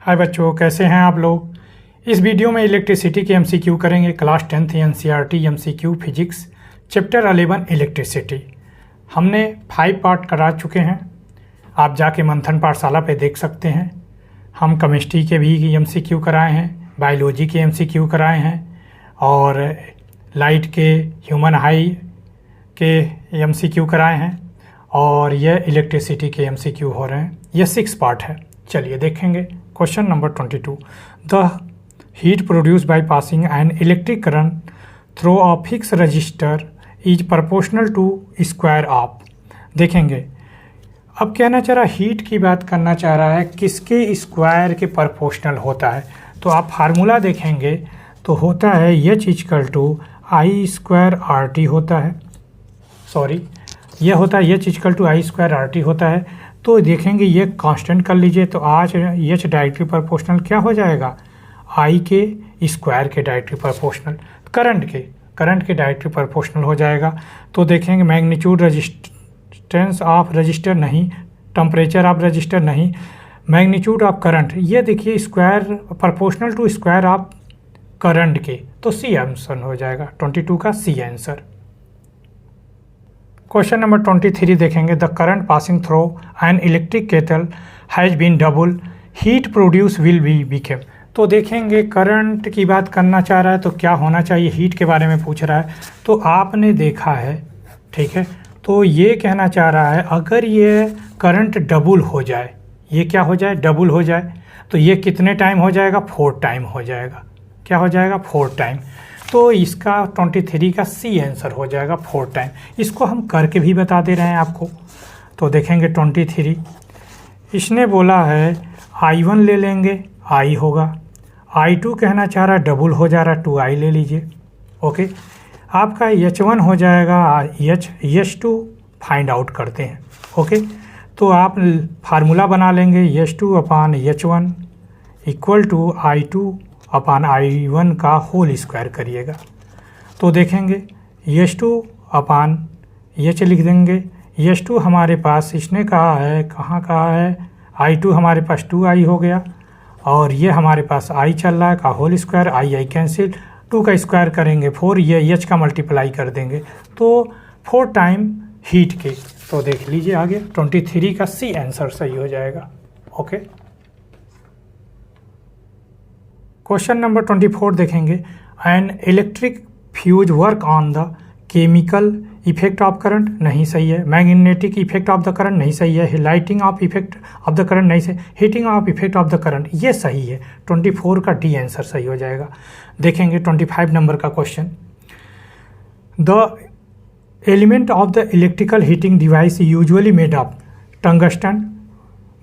हाय बच्चों, कैसे हैं आप लोग। इस वीडियो में इलेक्ट्रिसिटी के एमसीक्यू करेंगे। Class 10th NCERT MCQ physics chapter 11 electricity. हमने 5 पार्ट करा चुके हैं, आप जाके मंथन पाठशाला पे देख सकते हैं। हम केमिस्ट्री के भी एमसीक्यू कराए हैं, बायोलॉजी के एमसीक्यू कराए हैं और लाइट के, ह्यूमन हाई के एमसीक्यू कराए हैं और यह इलेक्ट्रिसिटी के एमसीक्यू हो रहे हैं। यह 6 पार्ट है। चलिए देखेंगे। Question number 22, the heat produced by passing an electric current through a fix resistor is proportional to square of. देखेंगे, अब कहना चाह रहा हीट की बात करना चाह रहा है, किसके स्क्वायर के प्रोपोर्शनल होता है। तो आप फार्मूला देखेंगे तो होता है H equal to I square R T होता है। सॉरी, यह होता है H equal to I square R T होता है। तो देखेंगे ये कांस्टेंट कर लीजिए, तो आज एच डायरेक्टली प्रोपोर्शनल क्या हो जाएगा, आई के स्क्वायर के डायरेक्टली प्रोपोर्शनल, करंट के डायरेक्टली प्रोपोर्शनल हो जाएगा। तो देखेंगे मैग्नीट्यूड रेजिस्टेंस ऑफ रजिस्टर नहीं, टेम्परेचर ऑफ रजिस्टर नहीं, मैग्नीट्यूड ऑफ करंट, ये देखिए square proportional to square of current के, तो सी आंसर हो जाएगा 22 का सी आंसर। क्वेश्चन नंबर 23 देखेंगे, the current passing through an electric kettle has been double, heat produce will be became. तो देखेंगे करंट की बात करना चाह रहा है तो क्या होना चाहिए, हीट के बारे में पूछ रहा है। तो आपने देखा है, ठीक है, तो ये कहना चाह रहा है अगर ये करंट डबल हो जाए, ये क्या हो जाए, डबल हो जाए, तो ये कितने टाइम हो जाएगा, 4 टाइम हो जाएगा। क्या हो जाएगा, 4 टाइम। तो इसका 23 का सी आंसर हो जाएगा 4 टाइम। इसको हम करके भी बता दे रहे हैं आपको। तो देखेंगे 23, इसने बोला है I1 ले लेंगे, I होगा, I2 कहना चाह रहा है डबल हो जा रहा है, 2I ले लीजिए। ओके, आपका H1 हो जाएगा H2 फाइंड आउट करते हैं। ओके, तो आप फार्मूला बना लेंगे H2 upon H1 equal to I2 upon I1 का होल स्क्वायर करिएगा। तो देखेंगे H2 अपान H लिख देंगे। H2 हमारे पास इसने कहा है, कहाँ कहा है, I2 हमारे पास 2I हो गया और ये हमारे पास I चल रहा है का होल स्क्वायर, I कैंसिल, 2 का स्क्वायर करेंगे 4, ये H का मल्टीप्लाई कर देंगे तो 4 टाइम हीट के। तो देख लीजिए आगे 23 का सी आंसर सही हो जाएगा। ओके, क्वेश्चन नंबर 24 देखेंगे, an electric fuse work on the chemical effect of current, नहीं सही है। Magnetic effect of the current, नहीं सही है। Lighting of effect of the current, नहीं सही। Heating of effect of the current, ये सही है। 24 का डी आंसर सही हो जाएगा। देखेंगे 25 नंबर का question, the element of the electrical heating device usually made of tungsten,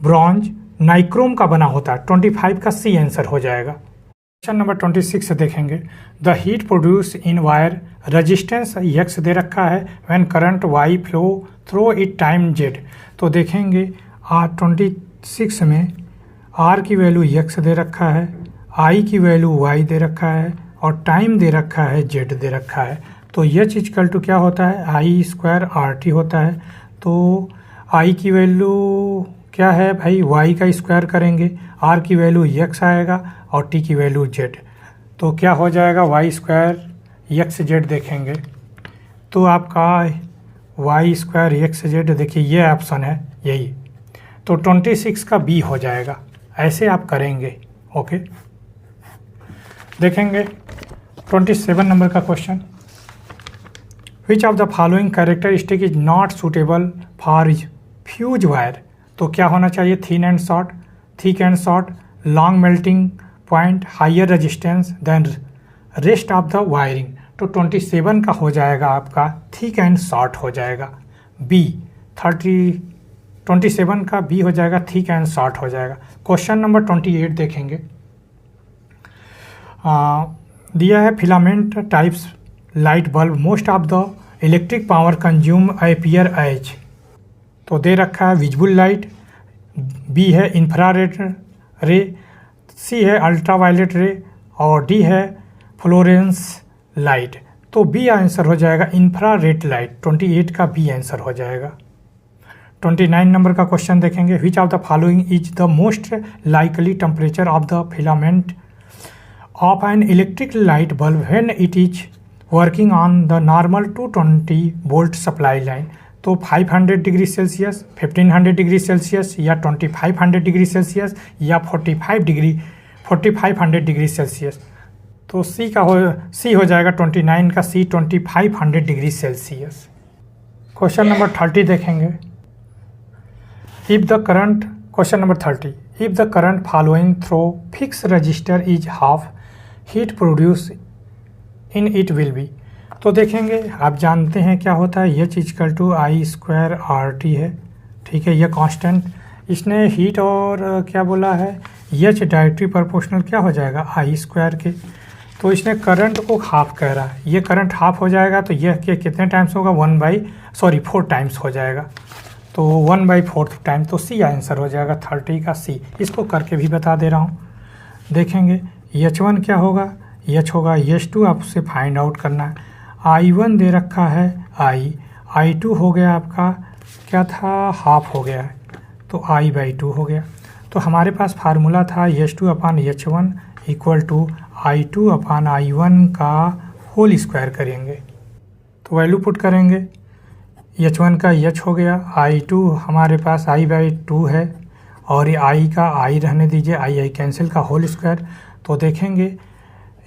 bronze, nichrome का बना होता है। 25 का सी आंसर हो जाएगा। क्वेश्चन नंबर 26 से देखेंगे, the heat produce in wire resistance X दे रखा है, when current Y flow through it time Z. तो देखेंगे R26 में आर की वैल्यू एक्स दे रखा है, आई की वैल्यू वाई दे रखा है और टाइम दे रखा है जेड दे रखा है। तो एच इक्वल टू क्या होता है, आई स्क्वायर आर टी होता है। तो आई की वैल्यू क्या है भाई, वाई का स्क्वायर करेंगे, आर की वैल्यू एक्स आएगा और टी की वैल्यू जेड। तो क्या हो जाएगा, वाई स्क्वायर एक्स जेड देखेंगे तो आपका वाई स्क्वायर एक्स जेड, देखिए ये ऑप्शन है यही। तो 26 का बी हो जाएगा। ऐसे आप करेंगे। ओके, देखेंगे 27 नंबर का question, which of the following characteristic is not suitable for fuse wire. तो क्या होना चाहिए, thin and short, thick and short, long melting point, higher resistance than rest of the wiring. तो 27 का हो जाएगा आपका थिक एंड शॉर्ट हो जाएगा बी। 27 का बी हो जाएगा, थिक एंड शॉर्ट हो जाएगा। क्वेश्चन नंबर 28 देखेंगे, दिया है filament types light bulb most of the electric power consume appear as. तो दे रखा है विजिबल लाइट, बी है इंफ्रारेड रे, सी है अल्ट्रावायलेट रे और डी है फ्लोरेंस लाइट। तो बी आंसर हो जाएगा इंफ्रारेड लाइट। 28 का बी आंसर हो जाएगा। 29 नंबर का क्वेश्चन देखेंगे। विच of the following is the most likely temperature of the filament of an electric light bulb when it is working on the normal 220 volt supply line. तो 500 degree Celsius, 1500 degree Celsius या 2500 degree Celsius या 4500 degree Celsius. तो सी हो जाएगा 29 का C 2500 degree Celsius. Question number 30 देखेंगे। Question number 30, if the current following through fix resistor is half, heat produce in it will be. तो देखेंगे, आप जानते हैं क्या होता है, H equal to I square R T है, ठीक है, यह कांस्टेंट। इसने हीट और क्या बोला है, एच डायरेक्टली प्रोपोर्शनल क्या हो जाएगा आई स्क्वायर के। तो इसने करंट को हाफ कह रहा है, ये करंट हाफ हो जाएगा तो यह कितने टाइम्स होगा, 4 टाइम्स हो जाएगा। तो 1/4 टाइम, तो सी आंसर हो जाएगा 30 का सी। इसको करके भी बता दे रहा हूँ। देखेंगे H1 क्या होगा, H होगा H2, आपसे फाइंड आउट करना है। I1 दे रखा है I2 हो गया आपका क्या था, हाफ हो गया है, तो I/2 हो गया। तो हमारे पास फार्मूला था H2/H1 इक्वल टू I2/I1 का होल स्क्वायर करेंगे। तो वैल्यू पुट करेंगे, H1 का H हो गया, I2 हमारे पास I/2 है और ये I का I रहने दीजिए, I कैंसिल का होल स्क्वायर। तो देखेंगे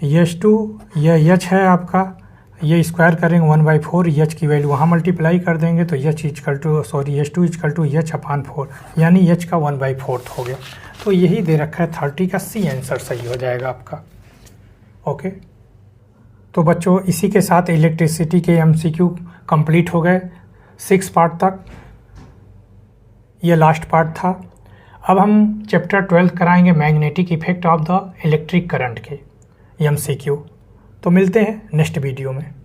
H2 यह H है आपका, ये स्क्वायर करेंगे 1/4, H की वैल्यू वहाँ मल्टीप्लाई कर देंगे तो H2 इक्वल टू H/4, यानी H का 1/4 हो गया। तो यही दे रखा है 30 का सी आंसर सही हो जाएगा आपका। ओके, तो बच्चों इसी के साथ इलेक्ट्रिसिटी के MCQ कंप्लीट हो गए 6 पार्ट तक, ये लास्ट पार्ट था। अब हम चैप्टर 12 कराएंगे magnetic effect of the electric current के MCQ। तो मिलते हैं नेक्स्ट वीडियो में।